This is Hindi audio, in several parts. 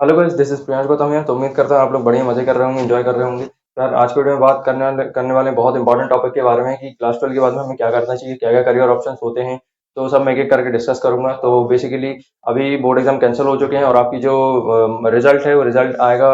Hello guys, this is Priyansh Gautam है। तो उम्मीद करता हूँ आप लोग बढ़िया मजे कर रहे होंगे, एंजॉय कर रहे होंगे। तो यार आज के वीडियो में बात करने वाले बहुत इंपॉर्टेंट टॉपिक के बारे में कि क्लास 12 के बाद में हमें क्या करना चाहिए, क्या क्या करियर ऑप्शंस होते हैं। तो सब मैं एक एक करके डिस्कस करूंगा। तो बेसिकली अभी बोर्ड एग्जाम कैंसिल हो चुके हैं और आपकी जो रिजल्ट है वो रिजल्ट आएगा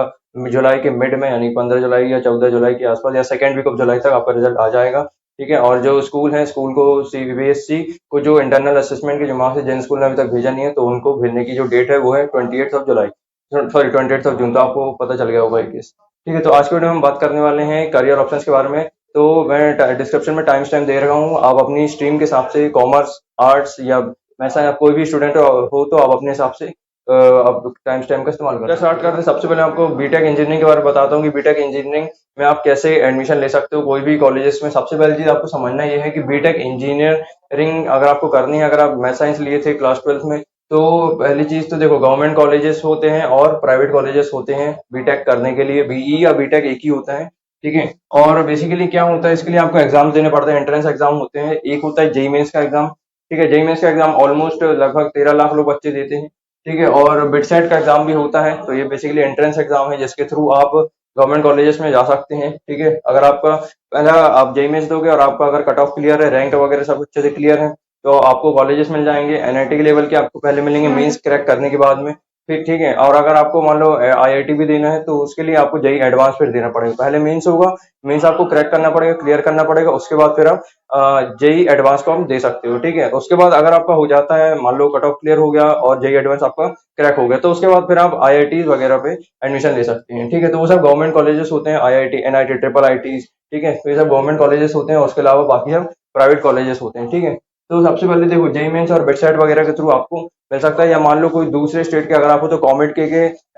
जुलाई के मिड में, यानी 15 जुलाई या 14 जुलाई के आसपास या सेकेंड वीक ऑफ जुलाई तक आपका रिजल्ट आ जाएगा। ठीक है। और जो स्कूल है, स्कूल को सीबीएसई को जो इंटरनल असेसमेंट की जो मार्क्स है, जिन स्कूल ने अभी तक भेजा नहीं है, तो उनको भेजने की जो डेट है वो है 28 जुलाई, सॉरी 28 जून। तो आपको पता चल गया होगा ये केस। ठीक है। तो आज के वीडियो में हम बात करने वाले हैं करियर ऑप्शंस के बारे में। तो मैं डिस्क्रिप्शन में टाइम स्टैम्प दे रहा हूँ, आप अपनी स्ट्रीम के हिसाब से कॉमर्स, आर्ट्स या वैसा या कोई भी स्टूडेंट हो तो आप अपने हिसाब से आप टाइम स्टैम्प का इस्तेमाल करें। स्टार्ट करते हैं। सबसे पहले आपको बीटेक इंजीनियरिंग के बारे में बताता हूँ कि बीटेक इंजीनियरिंग में आप कैसे एडमिशन ले सकते हो कोई भी कॉलेजेस में। सबसे पहली चीज आपको समझना ये है कि बीटेक इंजीनियरिंग अगर आपको करनी है, अगर आप मैथ साइंस लिए थे क्लास 12 में, तो पहली चीज तो देखो, गवर्नमेंट कॉलेजेस होते हैं और प्राइवेट कॉलेजेस होते हैं बीटेक करने के लिए। बीई या बीटेक एक ही होता है। ठीक है। और बेसिकली क्या होता है, इसके लिए आपको एग्जाम देने पड़ते हैं, एंट्रेंस एग्जाम होते हैं। एक होता है जेई मेंस का एग्जाम। ठीक है। जेई मेंस का एग्जाम ऑलमोस्ट लगभग 13 लाख लोग बच्चे देते हैं। ठीक है। और बिटसेट का एग्जाम भी होता है। तो ये बेसिकली एंट्रेंस एग्जाम है जिसके थ्रू आप गवर्नमेंट कॉलेजेस में जा सकते हैं। ठीक है। अगर आपका पहला आप जेई मेंस दोगे और आपका अगर कट ऑफ क्लियर है, रैंक वगैरह सब अच्छे से क्लियर है, तो आपको कॉलेजेस मिल जाएंगे। एनआईटी के लेवल के आपको पहले मिलेंगे मेंस क्रैक करने के बाद में। फिर ठीक है। और अगर आपको मान लो आईआईटी भी देना है, तो उसके लिए आपको जेई एडवांस फिर देना पड़ेगा। पहले मेंस होगा, मेंस आपको क्रैक करना पड़ेगा, क्लियर करना पड़ेगा, उसके बाद फिर आप जेई एडवांस को आप दे सकते हो। ठीक है। उसके बाद अगर आपका हो जाता है, मान लो कट ऑफ क्लियर हो गया और जेई एडवांस आपका क्रैक हो गया, तो उसके बाद फिर आप आईआईटी वगैरह पे एडमिशन ले सकते हैं। ठीक है। तो वो सब गवर्नमेंट कॉलेजेस होते हैं, आईआईटी, एनआईटी, ट्रिपल आईटी। ठीक है। तो ये सब गवर्नमेंट कॉलेजेस होते हैं। उसके अलावा बाकी सब प्राइवेट कॉलेजेस होते हैं। ठीक है। तो सबसे पहले देखो, जेई मेंस और वेबसाइट वगैरह के थ्रू आपको मिल सकता है, या मान लो कोई दूसरे स्टेट के अगर आप हो तो कॉमेड के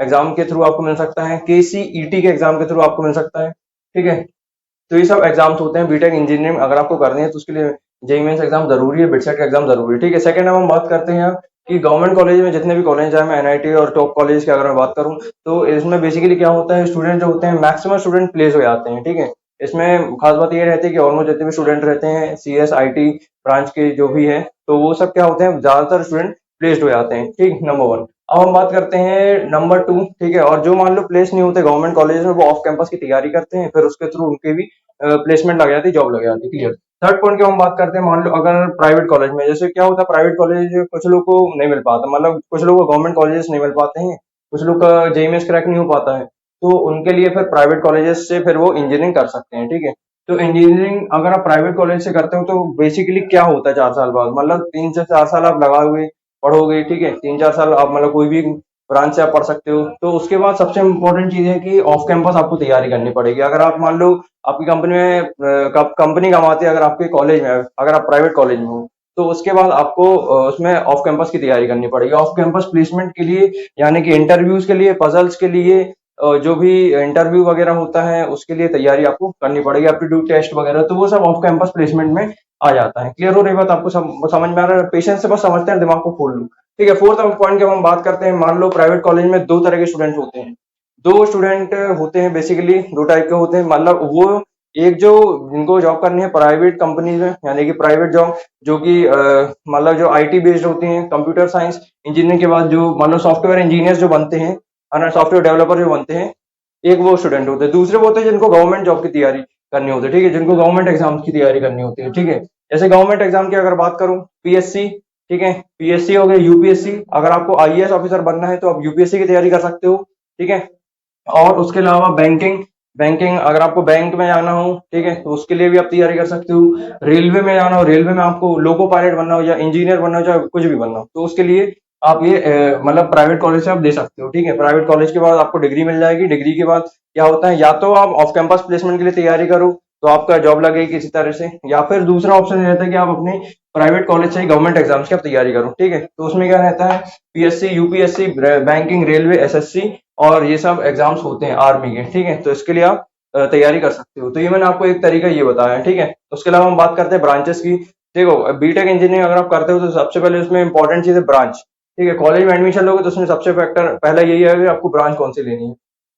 एग्जाम के थ्रू आपको मिल सकता है, केसीईटी के एग्जाम के थ्रू आपको मिल सकता है। ठीक है। तो ये सब एग्जाम्स होते हैं बीटेक इंजीनियरिंग अगर आपको करनी है, तो उसके लिए जेई मेंस एग्जाम जरूरी है, बिटसेट का एग्जाम जरूरी है। ठीक है। सेकंड हम बात करते हैं कि गवर्नमेंट कॉलेज में जितने भी कॉलेज है, मैं एनआईटी और टॉप कॉलेज की अगर मैं बात करूं, तो इसमें बेसिकली क्या होता है, स्टूडेंट जो होते हैं मैक्सिमम स्टूडेंट प्लेस हो जाते हैं। ठीक है। इसमें खास बात ये रहती है कि ऑलमोस्ट जितने भी स्टूडेंट रहते हैं सीएस आईटी ब्रांच के जो भी है, तो वो सब क्या होते हैं, ज्यादातर स्टूडेंट प्लेस्ड हो जाते हैं। ठीक, नंबर वन। अब हम बात करते हैं नंबर टू। ठीक है। और जो मान लो प्लेस नहीं होते गवर्नमेंट कॉलेज में, वो ऑफ कैंपस की तैयारी करते हैं, फिर उसके थ्रू उनके भी प्लेसमेंट लग जाती है, जॉब लग जाती है। क्लियर। थर्ड पॉइंट की हम बात करते हैं, मान लो अगर प्राइवेट कॉलेज में, जैसे क्या होता है, प्राइवेट कॉलेज कुछ लोग को नहीं मिल पाता, मतलब कुछ लोग को गवर्नमेंट कॉलेजेस नहीं मिल पाते हैं, कुछ लोग का जेईएमएस क्रैक नहीं हो पाता है, तो उनके लिए फिर प्राइवेट कॉलेजेस से फिर वो इंजीनियरिंग कर सकते हैं। ठीक है। तो इंजीनियरिंग अगर आप प्राइवेट कॉलेज से करते हो, तो बेसिकली क्या होता है, 4 साल बाद, मतलब 3 से 4 साल आप लगाए हुए पढ़ोगे। ठीक है। 3-4 साल आप मतलब कोई भी ब्रांच से आप पढ़ सकते हो। तो उसके बाद सबसे इंपॉर्टेंट चीज है कि ऑफ कैंपस आपको तैयारी करनी पड़ेगी। अगर आप मान लो आपकी कंपनी में कंपनी कमाती है, अगर आपके कॉलेज में, अगर आप प्राइवेट कॉलेज में हो, तो उसके बाद आपको उसमें ऑफ कैंपस की तैयारी करनी पड़ेगी। ऑफ कैंपस प्लेसमेंट के लिए, यानी कि इंटरव्यूज के लिए, पजल्स के लिए, जो भी इंटरव्यू वगैरह होता है उसके लिए तैयारी आपको करनी पड़ेगी, एप्टीट्यूड टेस्ट वगैरह, तो वो सब ऑफ कैंपस प्लेसमेंट में आ जाता है। क्लियर हो रही बात आपको, समझ में आ रहा है? पेशेंस से बस समझते हैं, दिमाग को खोल लो। ठीक है। फोर्थ पॉइंट की हम बात करते हैं, मान लो प्राइवेट कॉलेज में दो तरह के स्टूडेंट होते हैं। दो स्टूडेंट होते हैं, बेसिकली दो टाइप के होते हैं, मतलब वो एक जो जिनको जॉब करनी है प्राइवेट कंपनीज में, यानी कि प्राइवेट जॉब, जो कि मतलब जो आईटी बेस्ड होती हैं, कंप्यूटर साइंस इंजीनियरिंग के बाद जो मान लो सॉफ्टवेयर इंजीनियर जो बनते हैं, सॉफ्टवेयर डेवलपर जो बनते हैं, एक वो स्टूडेंट होते हैं। दूसरे वो होते हैं जिनको गवर्नमेंट जॉब की तैयारी करनी होती है। ठीक है। जिनको गवर्नमेंट एग्जाम की तैयारी करनी होती है। ठीक है। जैसे गवर्नमेंट एग्जाम की अगर बात करूं, पीएससी। ठीक है। पीएससी हो गया, यूपीएससी, अगर आपको आईएएस ऑफिसर बनना है तो आप यूपीएससी की तैयारी कर सकते हो। ठीक है। और उसके अलावा बैंकिंग, बैंकिंग अगर आपको बैंक में जाना हो, ठीक है, तो उसके लिए भी आप तैयारी कर सकते हो। रेलवे में जाना हो, रेलवे में आपको लोको पायलट बनना हो या इंजीनियर बनना हो, चाहे कुछ भी बनना हो, तो उसके लिए आप ये मतलब प्राइवेट कॉलेज से आप दे सकते हो। ठीक है। प्राइवेट कॉलेज के बाद आपको डिग्री मिल जाएगी। डिग्री के बाद क्या होता है, या तो आप ऑफ कैंपस प्लेसमेंट के लिए तैयारी करो, तो आपका जॉब लगेगी किसी तरह से, या फिर दूसरा ऑप्शन ये रहता है कि आप अपने प्राइवेट कॉलेज से ही गवर्नमेंट एग्जाम्स की आप तैयारी करो। ठीक है। तो उसमें क्या रहता है, PSC, UPSC, banking, railway, SSC, और ये सब एग्जाम्स होते हैं आर्मी के। ठीक है। तो इसके लिए आप तैयारी कर सकते हो। तो ये मैंने आपको एक तरीका ये बताया है। ठीक है। उसके अलावा हम बात करते हैं ब्रांचेस की। देखो, बीटेक इंजीनियरिंग अगर आप करते हो, तो सबसे पहले उसमें इंपॉर्टेंट चीज है ब्रांच। ठीक है। कॉलेज में एडमिशन लोगे तो उसमें सबसे फैक्टर पहला यही है कि आपको ब्रांच कौन सी लेनी है।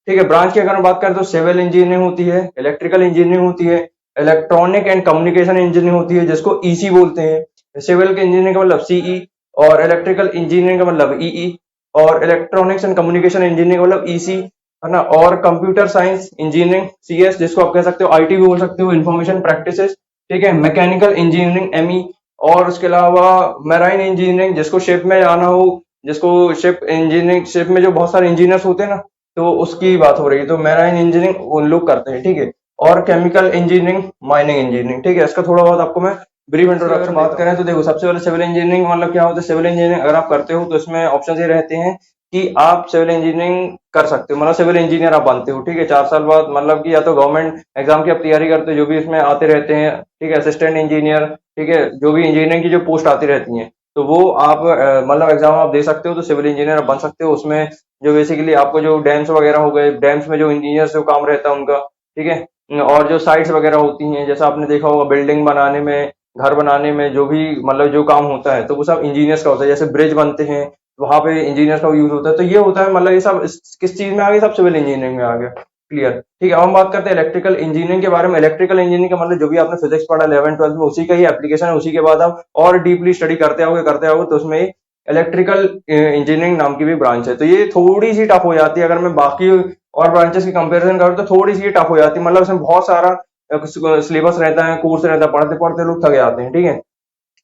ठीक है। ब्रांच की अगर हम बात करें तो सिविल इंजीनियरिंग होती है, इलेक्ट्रिकल इंजीनियरिंग होती है, इलेक्ट्रॉनिक एंड कम्युनिकेशन इंजीनियरिंग होती है, जिसको ईसी बोलते हैं। सिविल के इंजीनियरिंग का मतलब सीई, और इलेक्ट्रिकल इंजीनियरिंग का मतलब ईई, और इलेक्ट्रॉनिक्स एंड कम्युनिकेशन इंजीनियरिंग मतलब ईसी, है ना, और कंप्यूटर साइंस इंजीनियरिंग सीएस, जिसको आप कह सकते हो आईटी भी बोल सकते हो, इंफॉर्मेशन प्रैक्टिसेस, ठीक है, मैकेनिकल इंजीनियरिंग एमई, और उसके अलावा मैराइन इंजीनियरिंग, जिसको शिप में जाना हो, जिसको शिप इंजीनियरिंग, शिप में जो बहुत सारे इंजीनियर्स होते हैं ना, तो उसकी बात हो रही है, तो मैराइन इंजीनियरिंग उन लोग करते हैं, ठीक है। और केमिकल इंजीनियरिंग, माइनिंग इंजीनियरिंग, ठीक है। इसका थोड़ा बहुत आपको मैं ब्रीफ इंट्रोडक्शन बात करें तो देखो, सबसे पहले सिविल इंजीनियरिंग मतलब क्या होता है। सिविल इंजीनियरिंग अगर आप करते हो तो इसमें ऑप्शन ये रहते हैं कि आप सिविल इंजीनियरिंग कर सकते हो, मतलब सिविल इंजीनियर आप बनते हो, ठीक है, 4 साल बाद, मतलब कि या तो गवर्नमेंट एग्जाम की आप तैयारी करते हो, जो भी इसमें आते रहते हैं, ठीक है, असिस्टेंट इंजीनियर, ठीक है, जो भी इंजीनियरिंग की जो पोस्ट आती रहती हैं, तो वो आप मतलब एग्जाम आप दे सकते हो, तो सिविल इंजीनियर आप बन सकते हो। उसमें जो बेसिकली आपको जो डैम्स वगैरह हो गए, डैम्स में जो इंजीनियर जो काम रहता है उनका, ठीक है, और जो साइट्स वगैरह होती हैं, जैसा आपने देखा होगा बिल्डिंग बनाने में, घर बनाने में, जो भी मतलब जो काम होता है, तो वो सब इंजीनियर्स का होता है। जैसे ब्रिज बनते हैं, वहां पे इंजीनियर्स का यूज होता है, तो ये होता है, मतलब ये सब किस चीज में आ गया, सब सिविल इंजीनियरिंग में आ गया। क्लियर, ठीक है। अब हम बात करते हैं इलेक्ट्रिकल इंजीनियरिंग के बारे में। इलेक्ट्रिकल इंजीनियरिंग का मतलब जो भी आपने फिजिक्स पढ़ा 11th 12th में, उसी का ही एप्लीकेशन है, उसी के बाद आप और डीपली स्टडी करते आओगे तो उसमें इलेक्ट्रिकल इंजीनियरिंग नाम की भी ब्रांच है। तो ये थोड़ी सी टफ हो जाती है, अगर मैं बाकी और ब्रांचेस की कंपैरिजन करूँ तो थोड़ी सी टफ हो जाती है, मतलब इसमें बहुत सारा सिलेबस रहता है, कोर्स रहता है, पढ़ते पढ़ते लोग थक जाते हैं, ठीक है।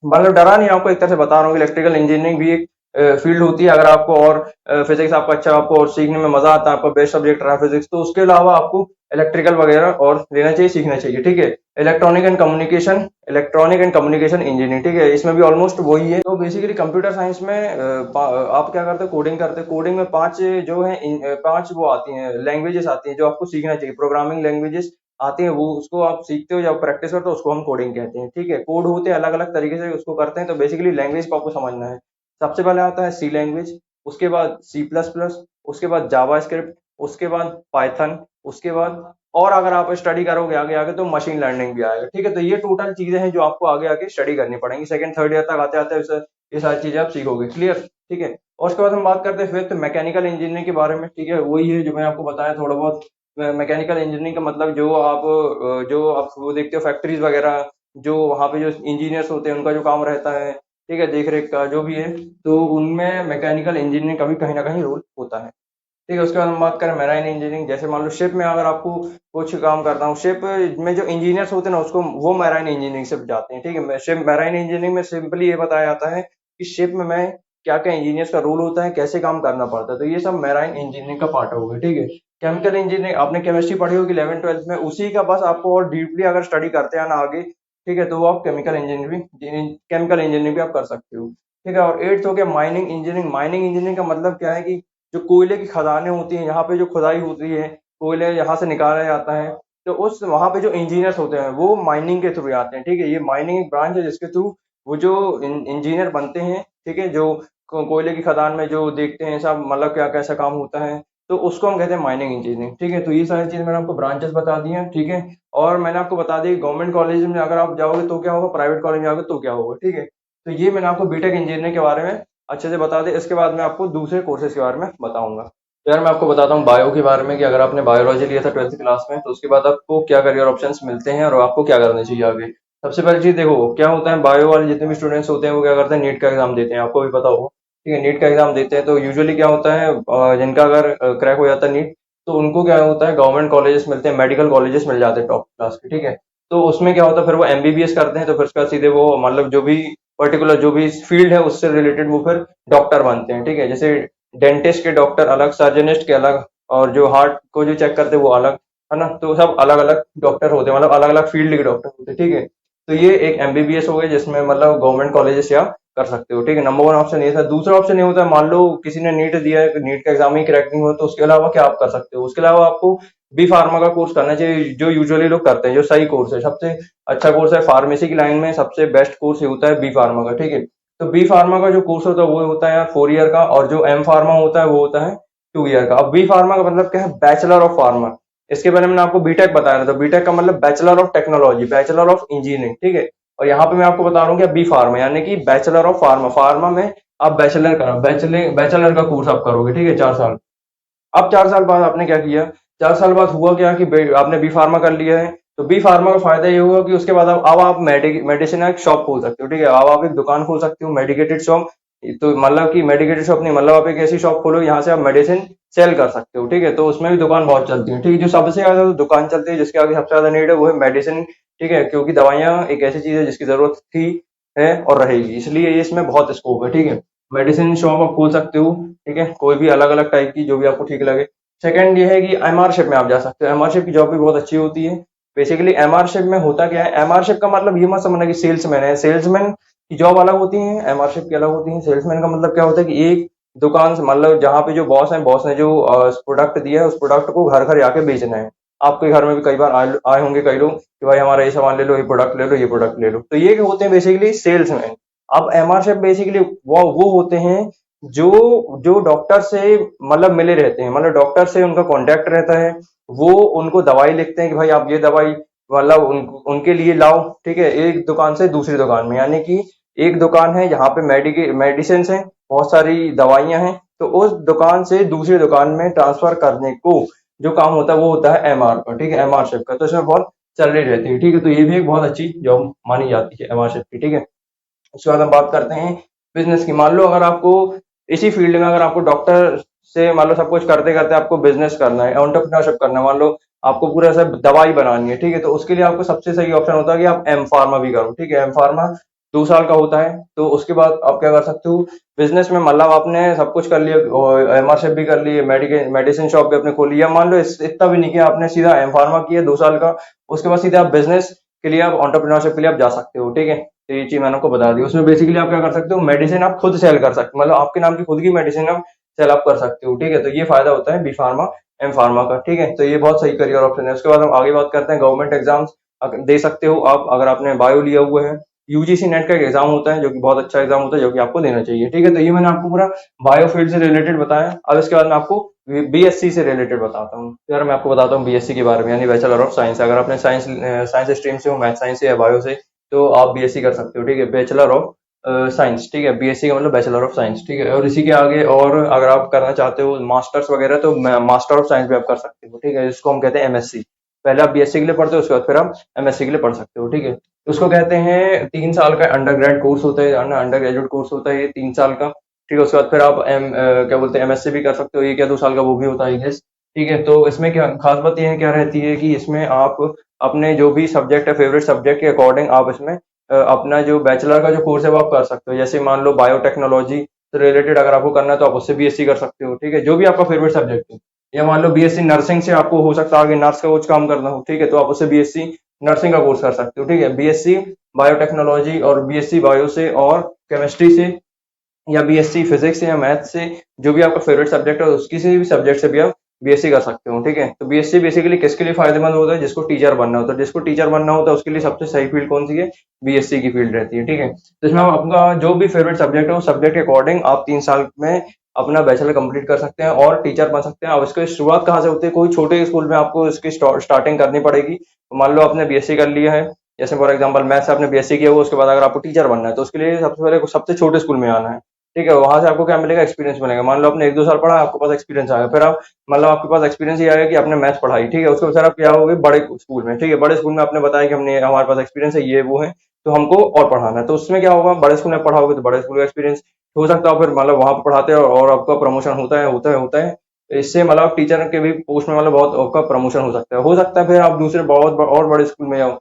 मतलब डरा नहीं, आपको एक तरह से बता रहा हूँ कि इलेक्ट्रिकल इंजीनियरिंग भी एक फील्ड होती है। अगर आपको और फिजिक्स आपका अच्छा, आपको और सीखने में मजा आता है, आपका बेस्ट सब्जेक्ट रहा फिजिक्स, तो उसके अलावा आपको इलेक्ट्रिकल वगैरह और लेना चाहिए, सीखना चाहिए, ठीक है। इलेक्ट्रॉनिक एंड कम्युनिकेशन इंजीनियरिंग, ठीक है, इसमें भी ऑलमोस्ट वही है। तो बेसिकली कंप्यूटर साइंस में आप क्या करते हैं, कोडिंग करते हैं। कोडिंग में पांच जो है, पांच वो आती हैं, लैंग्वेजेस आती हैं जो आपको सीखना चाहिए, प्रोग्रामिंग लैंग्वेजेस आती हैं, वो उसको आप सीखते हो, जब प्रैक्टिस करते हो, उसको हम कोडिंग कहते हैं, ठीक है। कोड होते हैं अलग अलग तरीके से उसको करते हैं, तो बेसिकली लैंग्वेज को आपको समझना है। सबसे पहले आता है सी लैंग्वेज, उसके बाद C++, उसके बाद जावा स्क्रिप्ट, उसके बाद पाइथन, उसके बाद, और अगर आप स्टडी करोगे आगे आगे तो मशीन लर्निंग भी आएगा, ठीक है। तो ये टोटल चीजें हैं जो आपको आगे आगे स्टडी करनी पड़ेंगी, सेकंड थर्ड ईयर तक आते आते ये सारी चीजें आप सीखोगे। क्लियर, ठीक है। और उसके बाद हम बात करते हैं फिफ्थ, मैकेनिकल इंजीनियरिंग के बारे में, ठीक है। वही है जो मैंने आपको बताया थोड़ा बहुत। मैकेनिकल इंजीनियरिंग का मतलब जो आप वो देखते हो फैक्ट्रीज वगैरह, जो वहाँ पे जो इंजीनियर्स होते हैं उनका जो काम रहता है, ठीक है, देख रेख का जो भी है, तो उनमें मैकेनिकल इंजीनियरिंग का भी कहीं ना कहीं रोल होता है, ठीक है। उसके बाद हम बात करें मैराइन इंजीनियरिंग, जैसे मान लो शिप में अगर आपको कुछ काम करना हो, शिप में जो इंजीनियर्स होते हैं ना, उसको वो मैराइन इंजीनियरिंग से जाते हैं, ठीक है। शिप मैराइन इंजीनियरिंग में सिंपली ये बताया जाता है कि शिप में क्या क्या इंजीनियर्स का रोल होता है, कैसे काम करना पड़ता है, तो ये सब मैराइन इंजीनियरिंग का पार्ट होगा, ठीक है। केमिकल इंजीनियरिंग आपने केमिस्ट्री पढ़ी होगी 11th 12th में, उसी का बस आपको और डीपली अगर स्टडी करते हैं ना आगे, ठीक है, तो वो आप केमिकल इंजीनियरिंग भी आप कर सकते हो, ठीक है। और एट्थ हो गया माइनिंग इंजीनियरिंग। माइनिंग इंजीनियरिंग का मतलब क्या है कि जो कोयले की खदानें होती हैं, यहाँ पे जो खुदाई होती है, कोयले यहाँ से निकाला जाता है, तो उस वहाँ पे जो इंजीनियर्स होते हैं वो माइनिंग के थ्रू आते हैं, ठीक है। ये माइनिंग एक ब्रांच है जिसके थ्रू वो जो इंजीनियर बनते हैं, ठीक है, जो कोयले की खदान में जो देखते हैं सब, मतलब क्या कैसा काम होता है, तो उसको हम कहते हैं माइनिंग इंजीनियरिंग, ठीक है। तो ये सारी चीज़ मैंने आपको ब्रांचेस बता दी हैं, ठीक है। और मैंने आपको बता दी गवर्नमेंट कॉलेज में अगर आप जाओगे तो क्या होगा, प्राइवेट कॉलेज में जाओगे तो क्या होगा, ठीक है। तो ये मैंने आपको बीटेक इंजीनियरिंग के बारे में अच्छे से बता दें। इसके बाद मैं आपको दूसरे कोर्सेज के बारे में बताऊंगा। तो यार मैं आपको बताता हूँ बायो के बारे में, कि अगर आपने बायोलॉजी लिया था 12th क्लास में, तो उसके बाद आपको क्या करियर ऑप्शंस मिलते हैं और आपको क्या करना चाहिए आगे। सबसे पहली चीज देखो क्या होता है, बायो वाले जितने भी स्टूडेंट्स होते हैं वो क्या करते हैं, नीट का एग्जाम देते हैं, आपको भी पता होगा, ठीक है। नीट का एग्जाम देते हैं तो यूजुअली क्या होता है, जिनका अगर क्रैक हो जाता है नीट, तो उनको क्या होता है, गवर्नमेंट कॉलेजेस मिलते हैं, मेडिकल कॉलेजेस मिल जाते हैं टॉप क्लास के, ठीक है। तो उसमें क्या होता है, फिर वो एमबीबीएस करते हैं, तो फिर उसके बाद सीधे वो मतलब जो भी पर्टिकुलर जो भी फील्ड है उससे रिलेटेड वो फिर डॉक्टर बनते हैं, ठीक है। जैसे डेंटिस्ट के डॉक्टर अलग, सर्जनिस्ट के अलग, और जो हार्ट को जो चेक करते हैं वो अलग, है ना। तो सब अलग अलग डॉक्टर होते हैं, मतलब अलग अलग फील्ड के डॉक्टर होते हैं, ठीक है। तो ये एक एमबीबीएस हो गया जिसमें मतलब गवर्नमेंट कॉलेजेस या कर सकते हो, ठीक है। नंबर वन ऑप्शन ये था। दूसरा ऑप्शन ये होता है, मान लो किसी ने नीट दिया है, नीट का एग्जाम ही क्रैक नहीं हुआ, तो उसके अलावा क्या आप कर सकते हो, उसके अलावा आपको बी फार्मा का कोर्स करना चाहिए, जो यूजुअली लोग करते हैं, जो सही कोर्स है, सबसे अच्छा कोर्स है फार्मेसी की लाइन में, सबसे बेस्ट कोर्स ये होता है बी फार्मा का, ठीक है। तो बी फार्मा का जो कोर्स होता है वो होता है 4 ईयर का, और जो एम फार्मा होता है वो होता है 2 ईयर का। अब बी फार्मा का मतलब क्या है, बैचलर ऑफ फार्मा। इसके बारे में मैंने आपको बीटेक बताया था, तो बीटेक का मतलब bachelor of technology, bachelor of engineering, ठीक है। और यहाँ पे मैं आपको बता रहा हूँ कि बी फार्मा यानी कि बैचलर ऑफ फार्मा, फार्मा में आप बैचलर का कोर्स आप करोगे, ठीक है, 4 साल। अब 4 साल बाद आपने क्या किया, 4 साल बाद हुआ क्या कि आपने बी फार्मा कर लिया है, तो बी फार्मा का फायदा ये हुआ कि उसके बाद अब आप मेडिसिन एक शॉप खोल सकते हो, ठीक है। अब आप एक दुकान खोल सकते हो, मेडिकेटेड शॉप, तो मतलब कि मेडिकेटेड शॉप नहीं, मतलब आप एक ऐसी शॉप खोलो यहाँ से आप मेडिसिन सेल कर सकते हो, ठीक है। तो उसमें भी दुकान बहुत चलती है, ठीक है। जो सबसे ज्यादा दुकान चलती है, जिसके आगे सबसे ज्यादा नीड है, वो है मेडिसिन, ठीक है। क्योंकि दवाइयाँ एक ऐसी चीज है जिसकी जरूरत थी, है और रहेगी, इसलिए ये इसमें बहुत स्कोप है, ठीक है। मेडिसिन शॉप आप खोल सकते हो, ठीक है, कोई भी अलग अलग टाइप की जो भी आपको ठीक लगे। सेकंड ये है कि एमआरशिप में आप जा सकते हो, एमआरशिप की जॉब भी बहुत अच्छी होती है। बेसिकली एमआरशिप में होता क्या है, एमआरशिप का मतलब ये मत समझना कि सेल्समैन है, सेल्समैन की जॉब अलग होती है, एमआरशिप की अलग होती है। सेल्समैन का मतलब क्या होता है कि एक दुकान से, मतलब जहाँ पे जो बॉस है, बॉस ने जो प्रोडक्ट दिया है, उस प्रोडक्ट को घर घर आके बेचना है। आपके घर में भी कई बार आए होंगे कई लोग कि भाई हमारा ये सामान ले लो, ये प्रोडक्ट ले लो, ये प्रोडक्ट ले लो, तो ये होते हैं बेसिकली सेल्समैन। अब एमआरशिप बेसिकली वो होते हैं जो जो डॉक्टर से मतलब मिले रहते हैं, मतलब डॉक्टर से उनका कांटेक्ट रहता है। वो उनको दवाई लिखते हैं कि भाई आप ये दवाई मतलब उनके लिए लाओ, ठीक है, एक दुकान से दूसरी दुकान में। यानी कि एक दुकान है जहाँ पे मेडिसिन है, बहुत सारी दवाइयां हैं, तो उस दुकान से दूसरी दुकान में ट्रांसफर करने को जो काम होता है वो होता है एमआर का, ठीक है, एमआरशिप का। तो इसमें बहुत सैलरी रहती है, ठीक है। तो ये भी एक बहुत अच्छी जॉब मानी जाती है एमआरशिप की, ठीक है। उसके बाद हम बात करते हैं बिजनेस की। मान लो अगर आपको इसी फील्ड में, अगर आपको डॉक्टर से मान लो सब कुछ करते करते आपको बिजनेस करना है, एंटरप्रेन्योरशिप करना है, मान लो आपको पूरा ऐसा दवाई बनानी है, ठीक है, तो उसके लिए आपको सबसे सही ऑप्शन होता है कि आप एम फार्मा भी करो, ठीक है। एम फार्मा 2 साल का होता है, तो उसके बाद आप क्या कर सकते हो बिजनेस में, मतलब आपने सब कुछ कर लिया, एमआरशिप भी कर ली, मेडिसिन शॉप भी आपने खोली, या मान लो इतना भी नहीं किया आपने, सीधा एम फार्मा किया 2 साल का, उसके बाद सीधे आप बिजनेस के लिए, आप एंटरप्रेन्योरशिप के लिए आप जा सकते हो, ठीक है। तो ये चीज मैंने आपको बता दी। उसमें बेसिकली आप क्या कर सकते हो, मेडिसिन आप खुद सेल कर सकते हो, मतलब आपके नाम की खुद की मेडिसिन आप सेल आप कर सकते हो, ठीक है। तो ये फायदा होता है बी फार्मा एम फार्मा का, ठीक है। तो ये बहुत सही करियर ऑप्शन है। उसके बाद हम आगे बात करते हैं गवर्नमेंट एग्जाम्स दे सकते हो आप, अगर आपने बायो लिया हुआ है। यूजीसी नेट का एक एग्जाम होता है जो कि बहुत अच्छा एग्जाम होता है, जो कि आपको देना चाहिए, ठीक है। तो ये मैंने आपको पूरा बायो फील्ड से रिलेटेड बताया। अब इसके बाद मैं आपको बीएससी से रिलेटेड बताता हूँ यार। मैं आपको बताता हूँ बीएससी के बारे में, यानी बैचलर ऑफ साइंस। अगर आपने साइंस साइंस स्ट्रीम से हो, मैथ साइंस से या बायो से, तो आप बीएससी कर सकते हो, ठीक है, बैचलर ऑफ साइंस, ठीक है। बीएससी का मतलब बैचलर ऑफ साइंस, ठीक है। और इसी के आगे और अगर आप करना चाहते हो मास्टर्स वगैरह, तो मास्टर ऑफ साइंस भी आप कर सकते हो, ठीक है। इसको हम कहते हैं एमएससी। पहले आप बीएससी के लिए पढ़ते हो, उसके बाद फिर आप एमएससी के लिए पढ़ सकते हो, ठीक है। उसको कहते हैं 3 साल का अंडर ग्रेड कोर्स होता है, अंडर ग्रेजुएट कोर्स होता है ये 3 साल का, ठीक है। उसके बाद फिर आप क्या बोलते हैं एमएससी भी कर सकते हो, 1 या 2 साल का वो भी होता है, गेस, ठीक है। तो इसमें क्या खास बात ये है, क्या रहती है कि इसमें आप अपने जो भी सब्जेक्ट है, फेवरेट सब्जेक्ट के अकॉर्डिंग आप इसमें अपना जो बैचलर का जो कोर्स है वो आप कर सकते हो। जैसे मान लो बायोटेक्नोलॉजी से रिलेटेड अगर आपको करना है, तो आप उससे बीएससी कर सकते हो, ठीक है, जो भी आपका फेवरेट सब्जेक्ट है। या मान लो बीएससी नर्सिंग से आपको हो सकता है आगे नर्स का कुछ काम करना हो, ठीक है, तो आप उससे बीएससी नर्सिंग का कोर्स कर सकते हो, ठीक है। बीएससी बायोटेक्नोलॉजी और बीएससी बायो से और केमिस्ट्री से, या बीएससी फिजिक्स से या मैथ से, जो भी आपका फेवरेट सब्जेक्ट है उसकी से भी सब्जेक्ट से भी आप बीएससी कर सकते हो, ठीक है। तो बीएससी बेसिकली किसके लिए फायदेमंद होता है, जिसको टीचर बनना होता है। जिसको टीचर बनना होता है उसके लिए सबसे सही फील्ड कौन सी है, बीएससी की फील्ड रहती है, ठीक है। तो इसमें आप आपका जो भी फेवरेट सब्जेक्ट है उस सब्जेक्ट के अकॉर्डिंग आप 3 साल में अपना बैचलर कंप्लीट कर सकते हैं और टीचर बन सकते हैं। अब इसकी शुरुआत कहाँ से होती है, कोई छोटे स्कूल में आपको इसकी स्टार्टिंग करनी पड़ेगी। तो मान लो आपने बीएससी कर लिया है, जैसे फॉर एग्जांपल मैथ्स से आपने बीएससी किया हुआ, उसके बाद अगर आपको टीचर बनना है, तो उसके लिए सबसे पहले सबसे छोटे स्कूल में आना है, ठीक है। वहां से आपको क्या मिलेगा, एक्सपीरियंस मिलेगा। मान लो आपने 1-2 साल पढ़ा, आपके पास एक्सपीरियंस आया, फिर आप मतलब आपके पास एक्सपीरियंस ये आएगा कि आपने मैथ्स पढ़ाई, ठीक है। उसके बाद आप क्या होगे, बड़े स्कूल में, ठीक है, बड़े स्कूल में आपने बताया कि हमने हमारे पास एक्सपीरियंस है, ये वो है, तो हमको और पढ़ाना है। तो उसमें क्या होगा, बड़े स्कूल में पढ़ाओगे तो बड़े स्कूल का एक्सपीरियंस हो सकता है, फिर मतलब वहां पर पढ़ाते हैं और आपका प्रमोशन होता है। इससे मतलब आप टीचर के भी पोस्ट में मतलब बहुत आपका प्रमोशन हो सकता है फिर आप दूसरे बहुत और बड़े स्कूल में जाओ,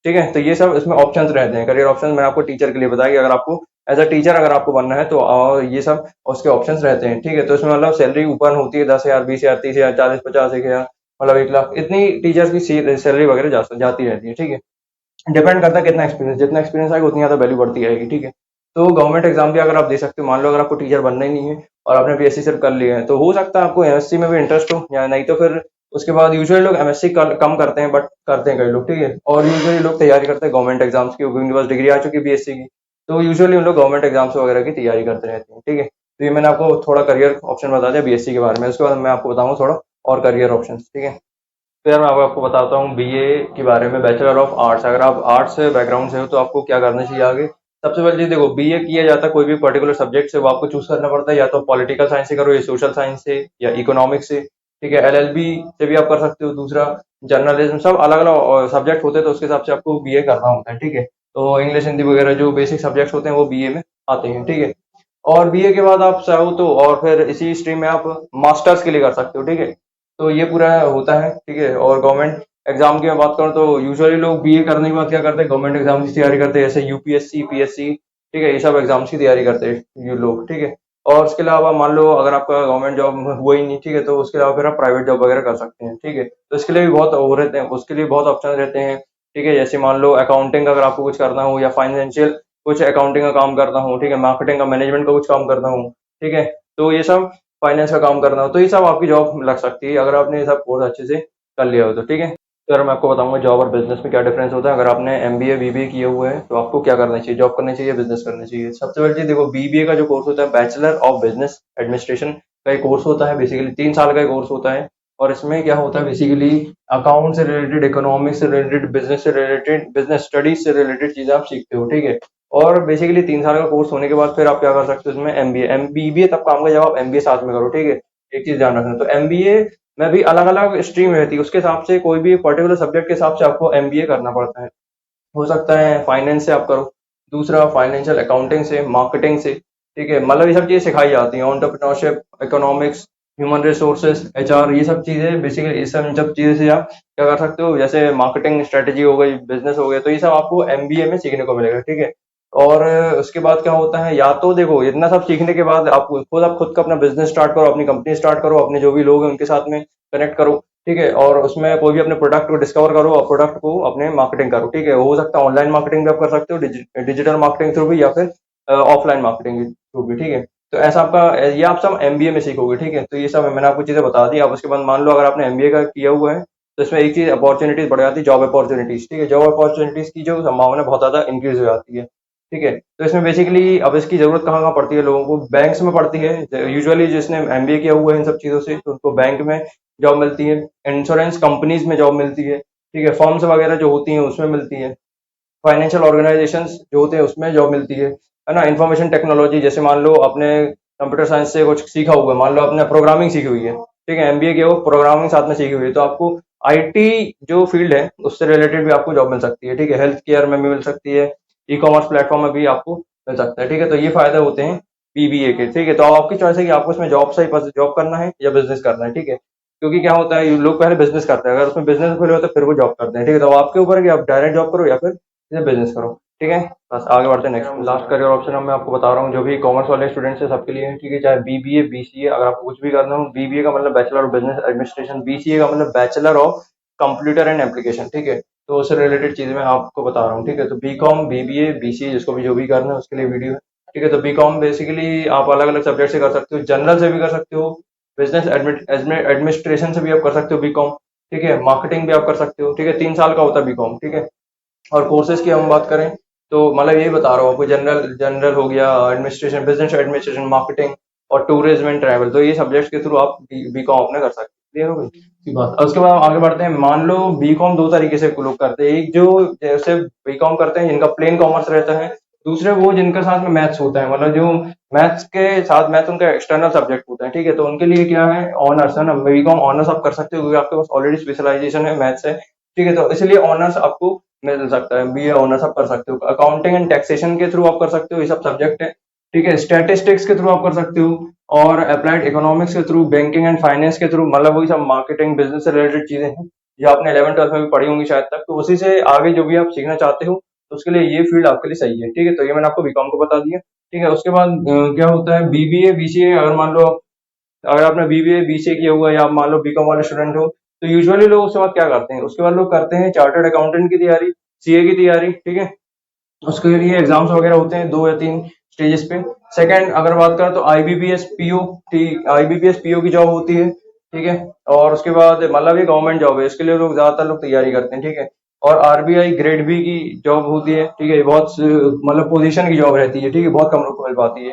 ठीक है। तो ये सब इसमें ऑप्शंस रहते हैं, करियर ऑप्शन। मैंने आपको टीचर के लिए बताया कि अगर आपको एज अ टीचर अगर आपको बनना है, तो ये सब उसके ऑप्शंस रहते हैं, ठीक है। तो इसमें मतलब सैलरी ऊपर होती है, 10,000, 20,000, 30,000, 40, 50, 1,000, मतलब 1 लाख, इतनी टीचर्स की सैलरी वगैरह जाती रहती है, ठीक है। डिपेंड करता है कितना एक्सपीरियंस, जितना एक्सपीरियंस आएगा उतनी ज्यादा वैल्यू बढ़ती जाएगी, ठीक है। तो गवर्नमेंट एग्जाम भी अगर आप दे सकते हो, मान लो अगर आपको टीचर बनना ही नहीं है और आपने बीएससी सिर्फ कर लिया है, तो हो सकता है आपको एमएससी में भी इंटरेस्ट हो, या नहीं तो फिर उसके बाद यूजुअली लोग एमएससी कम करते हैं, बट करते हैं कई लोग, ठीक है। और यूजुअली लोग तैयारी करते हैं गवर्नमेंट एग्जाम्स की, क्योंकि उनके पास डिग्री आ चुकी है बीएससी की, तो यूजुअली उन लोग गवर्नमेंट एग्जाम्स वगैरह की तैयारी करते रहते हैं, ठीक है। तो ये मैंने आपको थोड़ा करियर ऑप्शन बता दिया बीएससी के बारे में। उसके बाद मैं आपको बताऊंगा थोड़ा और करियर ऑप्शन, ठीक है। तो यार मैं अब आपको बताता हूँ बीए के बारे में, बैचलर ऑफ आर्ट्स। अगर आप आर्ट्स से बैकग्राउंड से हो तो आपको क्या करना चाहिए आगे। सबसे पहले चीज देखो, बीए किया जाता है कोई भी पर्टिकुलर सब्जेक्ट से, वो आपको चूज करना पड़ता है, या तो पॉलिटिकल साइंस से करो, या सोशल साइंस से, या इकोनॉमिक्स से, ठीक है। एलएलबी से भी आप कर सकते हो, दूसरा जर्नलिज्म, सब अलग अलग सब्जेक्ट होते हैं, तो उसके हिसाब से आपको बीए करना होता है, ठीक है। तो इंग्लिश हिंदी वगैरह जो बेसिक सब्जेक्ट्स होते हैं वो बीए में आते हैं, ठीक है। और बीए के बाद आप चाहो तो और फिर इसी स्ट्रीम में आप मास्टर्स के लिए कर सकते हो, ठीक है। तो ये पूरा होता है, ठीक है। और गवर्नमेंट एग्जाम की मैं बात करूँ तो यूजुअली लोग बीए करने के बाद क्या करते हैं, गवर्नमेंट एग्जाम की तैयारी करते हैं, जैसे यूपीएससी, पीएससी, ठीक है, ये सब एग्जाम्स की तैयारी करते हैं ये लोग, ठीक है। और उसके अलावा मान लो अगर आपका गवर्नमेंट जॉब हुआ ही नहीं, ठीक है, तो उसके अलावा फिर आप प्राइवेट जॉब वगैरह कर सकते हैं, ठीक है। तो इसके लिए भी बहुत वो रहते हैं, उसके लिए बहुत ऑप्शन रहते हैं, ठीक है। जैसे मान लो अकाउंटिंग अगर आपको कुछ करना हो, या फाइनेंशियल कुछ अकाउंटिंग का काम करना हो, ठीक है, मार्केटिंग का, मैनेजमेंट का कुछ काम करना हो, ठीक है, तो ये सब फाइनेंस का काम करना हो, तो ये सब आपकी जॉब लग सकती है अगर आपने ये सब कोर्स अच्छे से कर लिया हो तो, ठीक है। तो यार मैं आपको बताऊंगा जॉब और बिजनेस में क्या डिफरेंस होता है। अगर आपने एमबीए बीबीए किए हुए हैं तो आपको क्या करना चाहिए, जॉब करनी चाहिए, बिजनेस करना चाहिए। सबसे पहले चीज देखो, बीबीए का जो कोर्स होता है, बैचलर ऑफ बिजनेस एडमिनिस्ट्रेशन का एक कोर्स होता है, बेसिकली 3 साल का कोर्स होता है। और इसमें क्या होता है, बेसिकली अकाउंट से रिलेटेड, इकोनॉमिक्स से रिलेटेड, बिजनेस से रिलेटेड, बिजनेस स्टडीज से रिलेटेड चीजें आप सीखते हो, ठीक है। और बेसिकली 3 साल का कोर्स होने के बाद फिर आप क्या कर सकते हो इसमें, एमबीए। एम बीबीए तब काम का जब आप एमबीए साथ में करो, ठीक है। एक चीज ध्यान रखना, तो एमबीए में भी अलग अलग स्ट्रीम रहती है, उसके हिसाब से कोई भी पर्टिकुलर सब्जेक्ट के हिसाब से आपको एमबीए करना पड़ता है। हो सकता है फाइनेंस से आप करो, दूसरा फाइनेंशियल अकाउंटिंग से, मार्केटिंग से, ठीक है। मतलब ये सब चीजें सिखाई जाती हैं, entrepreneurship, economics, human resources, HR, ये सब चीजें बेसिकली, इस सब चीजें से आप क्या कर सकते हो, जैसे मार्केटिंग स्ट्रेटेजी हो गई, बिजनेस हो गया, तो ये सब आपको एमबीए में सीखने को मिलेगा, ठीक है। और उसके बाद क्या होता है, या तो देखो इतना सब सीखने के बाद आप खुद का अपना बिजनेस स्टार्ट करो, अपनी कंपनी स्टार्ट करो, अपने जो भी लोग हैं उनके साथ में कनेक्ट करो, ठीक है। और उसमें कोई भी अपने प्रोडक्ट को डिस्कवर करो और प्रोडक्ट को अपने मार्केटिंग करो, ठीक है। हो सकता है ऑनलाइन मार्केटिंग भी आप कर सकते हो, डिजिटल मार्केटिंग थ्रू भी, या फिर ऑफलाइन मार्केटिंग थ्रू भी, ठीक है। तो ऐसा आपका, ये आप सब एमबीए में सीखोगे, ठीक है। तो ये सब मैंने आपको चीजें बता दी। अब उसके बाद मान लो अगर आपने एमबीए का किया हुआ है तो इसमें एक चीज अपॉर्चुनिटीज बढ़ जाती है, जॉब अपॉर्चुनिटीज, ठीक है। जॉब अपॉर्चुनिटीज की जो संभावना बहुत ज्यादा इंक्रीज हो जाती है, ठीक है। तो इसमें बेसिकली अब इसकी जरूरत कहाँ कहाँ पड़ती है लोगों को, बैंक्स में पड़ती है यूजुअली, जिसने एमबीए किया हुआ है इन सब चीजों से, तो उनको बैंक में जॉब मिलती है, इंश्योरेंस कंपनीज में जॉब मिलती है, ठीक है, फर्म्स वगैरह जो होती हैं उसमें मिलती है, फाइनेंशियल ऑर्गेनाइजेशंस जो होते हैं उसमें जॉब मिलती है ना। इंफॉर्मेशन टेक्नोलॉजी, जैसे मान लो आपने कंप्यूटर साइंस से कुछ सीखा हुआ है, मान लो आपने प्रोग्रामिंग सीखी हुई है, ठीक है, एमबीए के वो प्रोग्रामिंग साथ में सीखी हुई है, तो आपको आईटी जो फील्ड है उससे रिलेटेड भी आपको जॉब मिल सकती है, ठीक है। हेल्थ केयर में भी मिल सकती है, ई कॉमर्स प्लेटफॉर्म में भी आपको मिल सकता है, ठीक है। तो ये फायदे होते हैं बीबीए के, ठीक है। तो आपकी चॉइस है कि आपको इसमें जॉब करना है या बिजनेस करना है, ठीक है। क्योंकि क्या होता है, लोग पहले बिजनेस करते हैं, अगर उसमें बिजनेस खोले हो तो फिर वो जॉब करते हैं, ठीक है। तो आपके ऊपर है कि आप डायरेक्ट जॉब करो या फिर बिजनेस करो, ठीक है। बस आगे बढ़ते हैं नेक्स्ट, लास्ट करियर ऑप्शन मैं आपको बता रहा हूँ, जो भी कॉमर्स वाले स्टूडेंट्स हैं सबके लिए है, ठीक है। चाहे बीबीए, बीसीए, अगर आपको कुछ भी करना हो, बीबीए का मतलब bachelor of business administration, BCA का मतलब bachelor of computer and application, ठीक है। तो उससे रिलेटेड चीजें मैं आपको बता रहा हूँ, ठीक है। तो बीकॉम, बीबीए, बीसीए, जिसको भी जो भी करना है उसके लिए वीडियो है, ठीक है। तो बीकॉम बेसिकली आप अलग अलग सब्जेक्ट से कर सकते हो, जनरल से भी कर सकते हो, बिजनेस एडमिनिस्ट्रेशन से भी आप कर सकते हो बीकॉम, ठीक है, मार्केटिंग भी आप कर सकते हो, ठीक है। 3 साल का होता है बीकॉम, ठीक है। और कोर्सेज की हम बात करें तो मतलब यही बता रहा हूँ आपको, जनरल जनरल हो गया, एडमिनिस्ट्रेशन, बिजनेस एडमिनिस्ट्रेशन, मार्केटिंग और टूरिज्म एंड ट्रैवल, तो ये सब्जेक्ट्स के थ्रू आप बीकॉम अपने कर सकते हैं, क्लियर हो गई की बात। और उसके बाद हम आगे बढ़ते हैं। मान लो बीकॉम दो तरीके से लोग करते हैं, एक जो जैसे बीकॉम करते हैं जिनका प्लेन कॉमर्स रहता है, दूसरे वो जिनका साथ में मैथ्स होता है, मतलब जो मैथ्स के साथ मैथ उनका एक्सटर्नल सब्जेक्ट होता है, ठीक है। तो उनके लिए क्या है, ऑनर्स है ना, बीकॉम ऑनर्स आप कर सकते हो क्योंकि आपके पास ऑलरेडी स्पेशलाइजेशन है मैथ्स है, ठीक है। तो इसलिए ऑनर्स आपको मिल सकता है, बीए ऑनर्स आप कर सकते हो, अकाउंटिंग एंड टैक्सेशन के थ्रू आप कर सकते हो, ये सब सब्जेक्ट है, ठीक है। स्टैटिस्टिक्स के थ्रू आप कर सकते हो, और अप्लाइड इकोनॉमिक्स के थ्रू, बैंकिंग एंड फाइनेंस के थ्रू, मतलब वही सब मार्केटिंग बिजनेस से रिलेटेड चीजें हैं जो आपने 11th 12th में भी पढ़ी होंगी शायद तक, तो उसी से आगे जो भी आप सीखना चाहते हो तो उसके लिए ये फील्ड आपके लिए सही है, ठीक है। तो ये मैंने आपको बीकॉम को बता दिया, ठीक है। उसके बाद क्या होता है, बीबीए, बीसीए, अगर मान लो अगर आपने बीबीए, बीसीए किया हुआ है या आप मान लो बीकॉम वाले स्टूडेंट हो, तो यूजुअली लोग उसके बाद क्या करते हैं, उसके बाद लोग करते हैं चार्टर्ड अकाउंटेंट की तैयारी, सीए की तैयारी, ठीक है। उसके लिए एग्जाम्स वगैरह होते हैं 2 या 3 स्टेजेस पे। सेकंड अगर बात करें तो आईबीपीएस पीओ, ठीक, आईबीपीएस पीओ की जॉब होती है, ठीक है। और उसके बाद मतलब ये गवर्नमेंट जॉब है, इसके लिए लोग ज्यादातर लोग तैयारी करते हैं, ठीक है। और आरबीआई ग्रेड बी की जॉब होती है, ठीक है। ये बहुत मतलब पोजीशन की जॉब रहती है, ठीक है, बहुत कम लोग को मिल पाती है,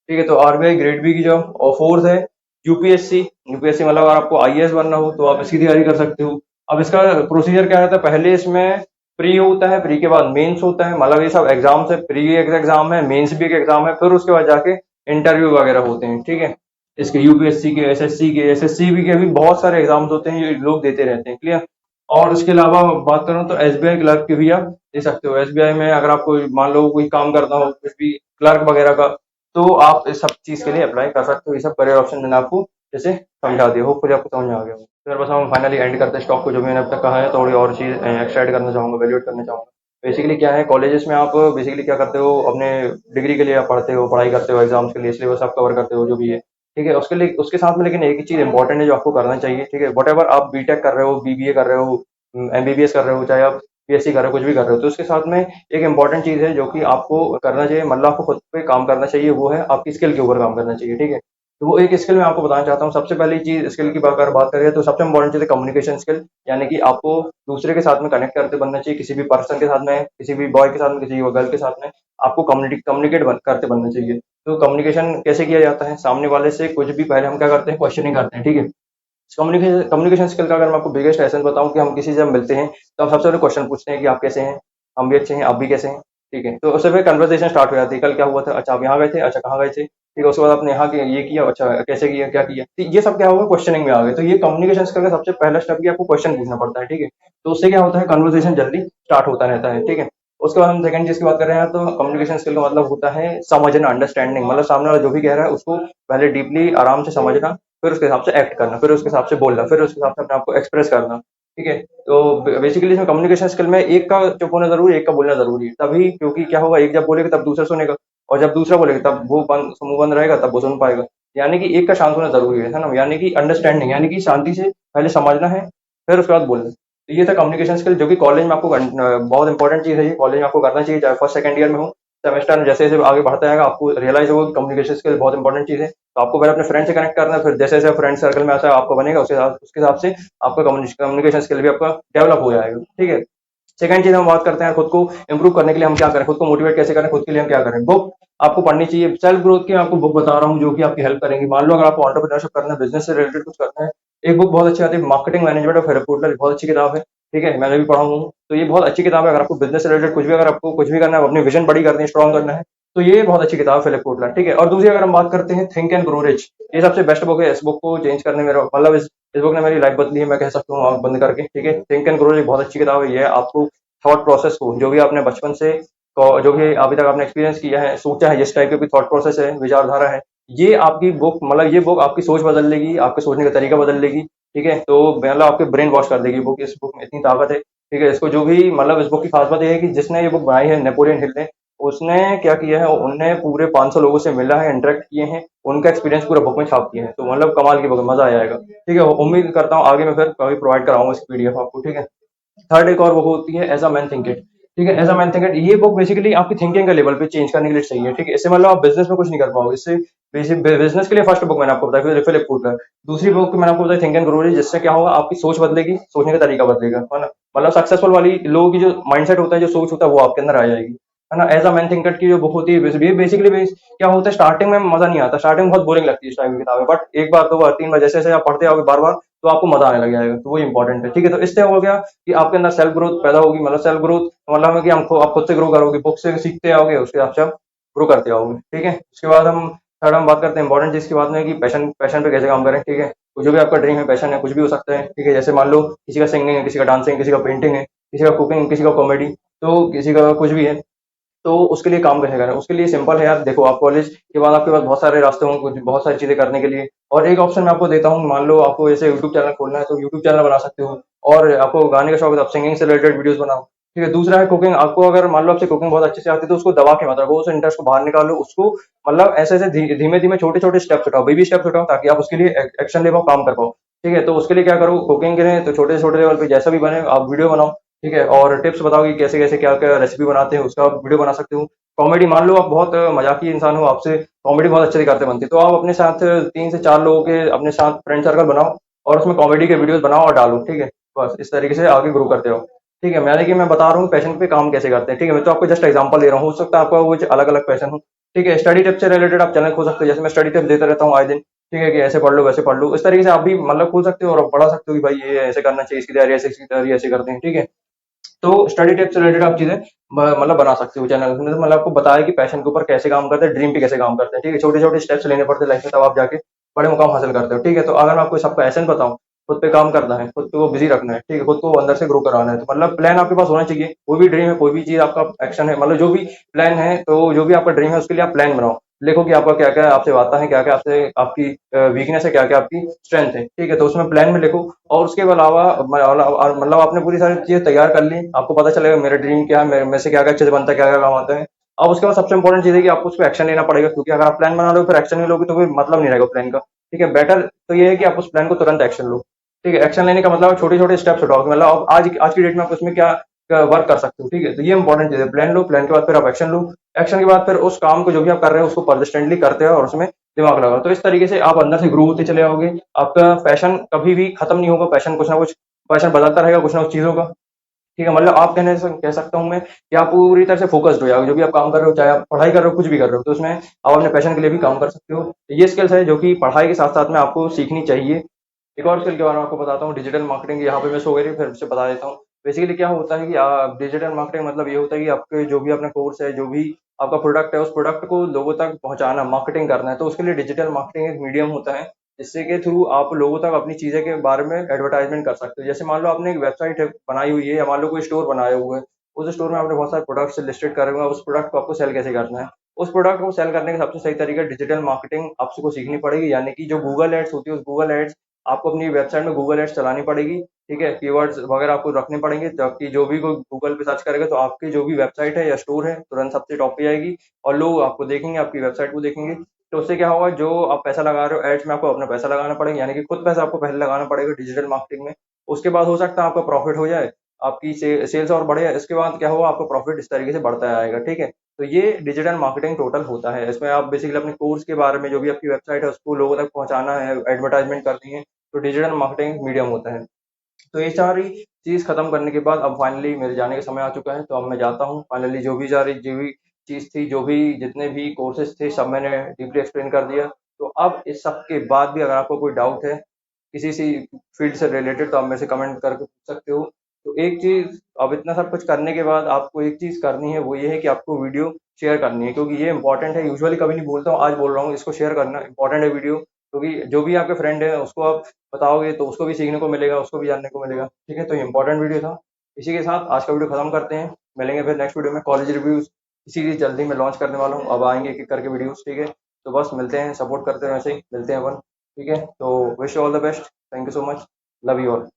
ठीक है। तो आरबीआई ग्रेड बी की जॉब। और फोर्थ है यूपीएससी। यूपीएससी मतलब अगर आपको आईएएस बनना हो तो आप इसकी तैयारी कर सकते हो। अब इसका प्रोसीजर क्या रहता है, पहले इसमें प्री होता है, प्री के बाद मेंस होता है, मतलब ये सब एग्जाम से, प्री एक एग्जाम है, मेंस भी एक एग्जाम है, फिर उसके बाद जाके इंटरव्यू वगैरह होते हैं, ठीक है। इसके यूपीएससी के, एसएससी के, एसएससी भी के भी बहुत सारे एग्जाम्स होते हैं, ये लोग देते रहते हैं, क्लियर। और उसके अलावा बात करूँ तो एसबीआई क्लर्क की भी आप दे सकते हो। एसबीआई में अगर आपको मान लो कोई काम करना हो, कुछ भी क्लर्क वगैरह का, तो आप इस सब चीज़ के लिए अप्लाई कर सकते हो। ये सब करियर ऑप्शन मैंने आपको जैसे समझा दिया, होपफुली आपको समझ में आ गया हो। फिर बस हम फाइनली एंड करते हैं स्टॉक को, जो मैंने अब तक कहा है, थोड़ी और चीज़ एक्स्ट्रा ऐड करना चाहूँगा, वैल्यूएट करना चाहूँगा। बेसिकली क्या है, कॉलेजेस में आप बेसिकली क्या करते हो, अपने डिग्री के लिए आप पढ़ते हो, पढ़ाई करते हो, एग्जाम्स के लिए सिलेबस आप कवर करते हो, जो भी है, ठीक है। उसके लिए उसके साथ में लेकिन एक ही चीज़ इंपॉर्टेंट है जो आपको करना चाहिए, ठीक है। वट एवर आप बीटेक कर रहे हो, बीबीए कर रहे हो, एमबीबीएस कर रहे हो, चाहे आप पीएससी कर रहे हो, कुछ भी कर रहे हो, तो उसके साथ में एक इंपॉर्टेंट चीज़ है जो कि आपको करना चाहिए, मतलब आपको खुद पे काम करना चाहिए, वो है आपकी स्किल के ऊपर काम करना चाहिए, ठीक है। तो वो एक स्किल मैं आपको बताना चाहता हूँ। सबसे पहली चीज़ स्किल की अगर बात करें तो सबसे इंपॉर्टेंट चीज़ है कम्युनिकेशन स्किल, यानी कि आपको दूसरे के साथ में कनेक्ट करते बनना चाहिए, किसी भी पर्सन के साथ में, किसी भी बॉय के साथ में, किसी भी गर्ल के साथ में आपको कम्युनिकेट करते बनना चाहिए। तो कम्युनिकेशन कैसे किया जाता है, सामने वाले से कुछ भी पहले हम क्या करते हैं, क्वेश्चनिंग करते हैं, ठीक है। कम्युनिकेशन कम्युनिकेशन स्किल का अगर मैं आपको बिगेस्ट एसेंस बताऊं, कि हम किसी से जब मिलते हैं तो हम सबसे पहले क्वेश्चन पूछते हैं कि आप कैसे हैं, हम भी अच्छे हैं, आप भी कैसे हैं, ठीक है। तो उससे फिर कन्वर्सेशन स्टार्ट हो जाती है, कल क्या हुआ था, अच्छा आप यहाँ गए थे, अच्छा कहाँ गए थे, ठीक है। उसके बाद आपने यहाँ ये किया, अच्छा कैसे किया, क्या किया, तो ये सब क्या होगा, क्वेश्चनिंग में आ गए। तो ये कम्युनिकेशन स्किल का सबसे पहला स्टेप, कि आपको क्वेश्चन पूछना पड़ता है, ठीक है। तो उससे क्या होता है, कन्वर्सेशन जल्दी स्टार्ट होता रहता है, ठीक है। उसके बाद हम सेकंड चीज की बात कर रहे हैं, तो कम्युनिकेशन स्किल का मतलब होता है समझना, अंडरस्टैंडिंग, मतलब सामने वाला जो भी कह रहा है उसको पहले डीपली आराम से समझना, फिर उसके हिसाब से एक्ट करना, फिर उसके हिसाब से बोलना, फिर उसके हिसाब से अपने आप को एक्सप्रेस करना, ठीक है। तो बेसिकली इसमें कम्युनिकेशन स्किल में एक का चुप होना जरूरी है, एक का बोलना जरूरी है, तभी, क्योंकि क्या होगा, एक जब बोलेगा तब दूसरा सुनेगा, और जब दूसरा बोलेगा तब वो बंद मुंह बंद रहेगा, तब वो सुन पाएगा। यानी कि एक का शांत होना जरूरी है ना, यानी कि अंडरस्टैंडिंग, यानी कि शांति से पहले समझना है, फिर उसके बाद बोलना। तो ये था कम्युनिकेशन स्किल, जो कि कॉलेज में आपको बहुत इंपॉर्टेंट चीज है, ये कॉलेज में आपको करना चाहिए, चाहे फर्स्ट सेकंड ईयर में हो। सेमेस्टर में जैसे जैसे आगे बढ़ता जाएगा आपको रियलाइज होगा कि कम्युनिकेशन स्किल बहुत इंपॉर्टेंट चीज है। तो आपको पहले अपने फ्रेंड से कनेक्ट करना है, फिर जैसे जैसे फ्रेंड सर्कल में ऐसा आपका बनेगा, उसके हिसाब से आपका कम्युनिकेशन स्किल भी आपका डेवलप हो जाएगा, ठीक है। सेकंड चीज हम बात करते हैं, खुद को इंप्रूव करने के लिए हम क्या करें, खुद को मोटिवेट कैसे करें, खुद के लिए हम क्या करें। बुक आपको पढ़नी चाहिए, सेल्फ ग्रोथ की आपको बुक बता रहा हूँ, जो कि आपकी हेल्प करेंगी। मान लो अगर आपको एंटरप्रेन्योरशिप करना है, बिजनेस से रिलेटेड कुछ करना है, एक बुक बहुत अच्छी आती है, मार्केटिंग मैनेजमेंट ऑफ फेरक कोटलर, बहुत अच्छी किताब है, ठीक है, मैंने भी पढ़ा हूँ। तो ये बहुत अच्छी किताब है, अगर आपको बिजनेस से रिलेटेड कुछ भी, अगर आपको कुछ भी करना है, अपनी विजन बड़ी करनी है, स्ट्रॉन्ग करना है, तो ये बहुत अच्छी किताब है, फिलिप कोटलर, ठीक है। और दूसरी अगर हम बात करते हैं, थिंक एंड ग्रो रिच, ये सबसे बेस्ट बुक है। इस बुक को चेंज करने में मतलब इस बुक ने मेरी लाइफ बदली है, मैं कह सकता हूँ आंख बंद करके, ठीक है। थिंक एंड ग्रो रिच बहुत अच्छी किताब है, ये आपको थॉट प्रोसेस को, जो भी आपने बचपन से जो भी अभी तक आपने एक्सपीरियंस किया है, सोचा है, जिस टाइप की थॉट प्रोसेस है, विचारधारा है, ये आपकी बुक, मतलब ये बुक आपकी सोच बदल देगी, आपके सोचने का तरीका बदल देगी, ठीक है। तो मतलब आपके ब्रेन वॉश कर देगी बुक, इस बुक में इतनी ताकत है, ठीक है। इसको जो भी, मतलब इस बुक की खास बात यह है कि जिसने ये बुक बनाई है, नेपोलियन हिल ने, उसने क्या किया है, उनने पूरे 500 लोगों से मिला है, इंटरेक्ट किए हैं, उनका एक्सपीरियंस पूरा बुक में छाप दिया है। तो मतलब कमाल की बुक है, मजा आ जाएगा, ठीक है। उम्मीद करता हूँ आगे मैं फिर कभी प्रोवाइड कराऊंगा इसकी पीडीएफ आपको, ठीक है। थर्ड एक और बुक होती है, as a man think it, ठीक है। As a man think it, ये बुक बेसिकली आपकी थिंकिंग के लेवल पे चेंज करने के लिए चाहिए, ठीक है। इससे मतलब आप बिजनेस में कुछ नहीं कर पाओगे, इससे बिजनेस के लिए फर्स्ट बुक मैंने आपको बताया, फिर फिलिप कोटलर। दूसरी बुक मैंने आपको बताया, थिंक एंड ग्रो रिच, जिससे क्या होगा, आपकी सोच बदलेगी, सोचने का तरीका बदलेगा, है ना। मतलब सक्सेसफुल वाली लोगों की जो माइंडसेट होता है, जो सोच होता है, वो आपके अंदर आ जाएगी, है ना। As a man think it की जो बुक होती है, बेसिकली क्या होता है, स्टार्टिंग में मजा नहीं आता, स्टार्टिंग में बहुत बोरिंग लगती है इस टाइप की किताबें, बट एक बार, दो बार, तीन बार, जैसे जैसे आप पढ़ते आओगे बार बार, तो आपको मजा आने लग जाएगा, तो वो इंपॉर्टेंट है, ठीक है। तो इससे हो गया कि आपके अंदर सेल्फ ग्रोथ पैदा होगी, मतलब सेल्फ ग्रोथ मतलब है कि आप खुद से ग्रो करोगे, बुक से सीखते आओगे, उसके हिसाब से आप ग्रो करते आओगे, ठीक है। उसके बाद हम थर्ड हम बात करते हैं इंपॉर्टेंट चीज की बात में, कि पैशन पैशन पे कैसे काम करें, ठीक है। तो जो भी आपका ड्रीम है, पैशन है, कुछ भी हो सकता है, ठीक है। जैसे मान लो किसी का सिंगिंग है, किसी का डांसिंग, किसी का पेंटिंग है, किसी का कुकिंग, किसी का कॉमेडी, तो किसी का कुछ भी है, तो उसके लिए काम कैसे करें, उसके लिए सिंपल है यार, देखो, आप कॉलेज के बाद आपके पास बहुत सारे रास्ते होंगे, कुछ बहुत सारी चीजें करने के लिए, और एक ऑप्शन मैं आपको देता हूँ, मान लो आपको जैसे यूट्यूब चैनल खोलना है, तो यूट्यूब चैनल बना सकते हो, और आपको गाने का शौक है तो आप सिंगिंग से रिलेटेड वीडियोस बनाओ, ठीक है। दूसरा है कुकिंग, आपको अगर मान लो आपसे कुकिंग बहुत अच्छे से आती है, तो उसको दबा के मत रखो, उस इंटरेस्ट को बाहर निकालो, उसको मतलब ऐसे ऐसे धीमे धीमे छोटे छोटे स्टेप्स उठाओ, बेबी स्टेप्स उठाओ, ताकि आप उसके लिए एक्शन ले पाओ, काम कर पाओ, ठीक है। तो उसके लिए क्या करो, कुकिंग के लिए तो छोटे से छोटे लेवल पे जैसा भी बने आप वीडियो बनाओ, ठीक है। और टिप्स बताओ कि कैसे कैसे क्या क्या रेसिपी बनाते हैं, उसका आप वीडियो बना सकते हो। कॉमेडी, मान लो आप बहुत मजाकी इंसान हो, आपसे कॉमेडी बहुत अच्छे से करते बनती है, तो आप अपने साथ 3 से 4 लोगों के अपने साथ फ्रेंड सर्कल बनाओ, और उसमें कॉमेडी के वीडियोस बनाओ और डालो, ठीक है। बस इस तरीके से आगे ग्रो करते हो, ठीक है। मैंने कि मैं बता रहा हूँ पैशन पे काम कैसे करते हैं, ठीक है। मैं तो आपको जस्ट एग्जांपल दे रहा हूँ, हो सकता है आपका कुछ अलग अलग पैशन हो, ठीक है। स्टडी टिप से रिलेटेड आप चैनल खोल सकते हो, जैसे मैं स्टडी टिप देता रहता हूँ आए दिन, ठीक है, कि ऐसे पढ़ लो, वैसे पढ़ लो, इस तरीके से आप भी मतलब खोल सकते हो, और पढ़ा सकते हो कि भाई ये ऐसे करना चाहिए, इसकी तैयारी ऐसे, इसकी तैयारी ऐसे करते हैं, ठीक है। तो स्टडी टिप्स से रिलेटेड आप चीजें मतलब बना सकते हो चैनल में, तो मतलब आपको बताया कि पैशन के ऊपर कैसे काम करते हैं, ड्रीम पे कैसे काम करते हैं, ठीक है। छोटे छोटे स्टेप्स लेने पड़ते हैं लाइफ में, तब आप जाके बड़े मुकाम हासिल करते हो, ठीक है। तो अगर मैं आपको सबका एसेंस बताऊं, खुद पे काम करना है, खुद को बिजी रखना है, ठीक है, खुद को अंदर से ग्रो कराना है, तो मतलब प्लान आपके पास होना चाहिए, कोई भी ड्रीम है, कोई भी चीज आपका एक्शन है, मतलब जो भी प्लान है, तो जो भी आपका ड्रीम है उसके लिए आप प्लान बनाओ, लिखो कि आपका क्या क्या आपसे आता है, क्या क्या आपसे आपकी वीकनेस है, क्या क्या आपकी स्ट्रेंथ है, ठीक है। तो उसमें प्लान में लिखो। और उसके अलावा मतलब आपने पूरी सारी चीजें तैयार कर ली, आपको पता चलेगा मेरा ड्रीम क्या है, मेरे में से क्या क्या चीज बनता है, क्या क्या काम आता है। अब उसके बाद सबसे इंपॉर्टेंट चीज है कि आपको उस पर एक्शन लेना पड़ेगा, क्योंकि अगर आप प्लान बना लो फिर एक्शन नहीं लोगे तो कोई मतलब नहीं रहेगा प्लान का, ठीक है। बेटर तो ये है कि आप उस प्लान को तुरंत एक्शन लो, ठीक है। एक्शन लेने का मतलब छोटे छोटे स्टेप्स उठाओ कि मतलब आप आज आज की डेट में आप उसमें क्या वर्क कर सकते हो, ठीक है। तो ये इंपॉर्टेंट चीज है, प्लान लो, प्लान के बाद फिर आप एक्शन लो, एक्शन के बाद फिर उस काम को जो भी आप कर रहे हो उसको परसिस्टेंटली करते हो और उसमें दिमाग लगाओ। तो इस तरीके से आप अंदर से ग्रो होते चले जाओगे। आपका पैशन कभी भी खत्म नहीं होगा, पैशन कुछ ना कुछ पैशन बदलता रहेगा कुछ ना कुछ चीजों का, ठीक है। मतलब आप कहने से कह सकता हूँ मैं कि आप पूरी तरह से फोकस्ड हो जाओगे, जो भी आप काम कर रहे हो, चाहे आप पढ़ाई कर रहे हो कुछ भी कर रहे हो, तो उसमें आप अपने पैशन के लिए भी काम कर सकते हो। ये स्किल्स है जो कि पढ़ाई के साथ साथ में आपको सीखनी चाहिए। एक और स्किल के बारे में आपको बताता हूँ, डिजिटल मार्केटिंग। यहाँ पे मैं सो गई फिर से बता देता हूँ। बेसिकली क्या होता है कि डिजिटल मार्केटिंग मतलब ये होता है कि आपके जो भी अपना कोर्स है, जो भी आपका प्रोडक्ट है, उस प्रोडक्ट को लोगों तक पहुंचाना, मार्केटिंग करना है। तो उसके लिए डिजिटल मार्केटिंग एक मीडियम होता है, जिससे के थ्रू आप लोगों तक अपनी चीज़ें के बारे में एडवर्टाइजमेंट कर सकते हो। जैसे मान लो आपने एक वेबसाइट बनाई हुई है, या मान लो कोई स्टोर बनाया हुआ है, उस स्टोर में आपने बहुत सारे प्रोडक्ट्स लिस्टेड करे हुए हैं, उस प्रोडक्ट को आपको सेल कैसे करना है। उस प्रोडक्ट को सेल करने का सबसे सही तरीका डिजिटल मार्केटिंग आपको सीखनी पड़ेगी, यानी कि जो गूगल एड्स होती है उस गूगल एड्स आपको अपनी वेबसाइट में गूगल एड्स चलानी पड़ेगी, ठीक है। कीवर्ड्स वगैरह आपको रखने पड़ेंगे ताकि जो भी कोई गूगल पे सर्च करेगा तो आपकी जो भी वेबसाइट है या स्टोर है तुरंत सबसे टॉप पे आएगी, और लोग आपको देखेंगे, आपकी वेबसाइट को देखेंगे। तो उससे क्या होगा, जो आप पैसा लगा रहे हो एड्स में, आपको अपना पैसा लगाना पड़ेगा, यानी कि खुद पैसा आपको पहले लगाना पड़ेगा डिजिटल मार्केटिंग में। उसके बाद हो सकता है आपका प्रॉफिट हो जाए, आपकी सेल्स और बढ़े, इसके बाद क्या होगा, आपका प्रॉफिट इस तरीके से बढ़ता आएगा, ठीक है। तो ये डिजिटल मार्केटिंग टोटल होता है। इसमें आप बेसिकली अपने कोर्स के बारे में, जो भी आपकी वेबसाइट है उसको लोगों तक पहुंचाना है, एडवर्टाइजमेंट करनी है, तो डिजिटल मार्केटिंग मीडियम होता है। तो ये सारी चीज़ खत्म करने के बाद अब फाइनली मेरे जाने का समय आ चुका है, तो अब मैं जाता हूँ फाइनली। जो भी चीज़ थी, जो भी जितने भी कोर्सेज थे, सब मैंने डीपली एक्सप्लेन कर दिया। तो अब इस सब के बाद भी अगर आपको कोई डाउट है किसी सी फील्ड से रिलेटेड, तो आप मेरे से कमेंट करके पूछ सकते हो। तो एक चीज़, अब इतना सब कुछ करने के बाद आपको एक चीज़ करनी है, वो ये है कि आपको वीडियो शेयर करनी है, क्योंकि ये इंपॉर्टेंट है। यूजुअली कभी नहीं बोलता हूँ, आज बोल रहा हूँ, इसको शेयर करना इंपॉर्टेंट है वीडियो, क्योंकि जो भी आपके फ्रेंड है उसको आप बताओगे तो उसको भी सीखने को मिलेगा, उसको भी जानने को मिलेगा, ठीक है। तो ये इंपॉर्टेंट वीडियो था। इसी के साथ आज का वीडियो खत्म करते हैं, मिलेंगे फिर नेक्स्ट वीडियो में। कॉलेज रिव्यूज इसी जल्दी मैं लॉन्च करने वाला हूँ, अब आएंगे एक एक करके वीडियोस, ठीक है। तो बस मिलते हैं, सपोर्ट करते हैं, वैसे ही मिलते हैं अपन, ठीक है। तो wish you all the best, thank you so much, love you all.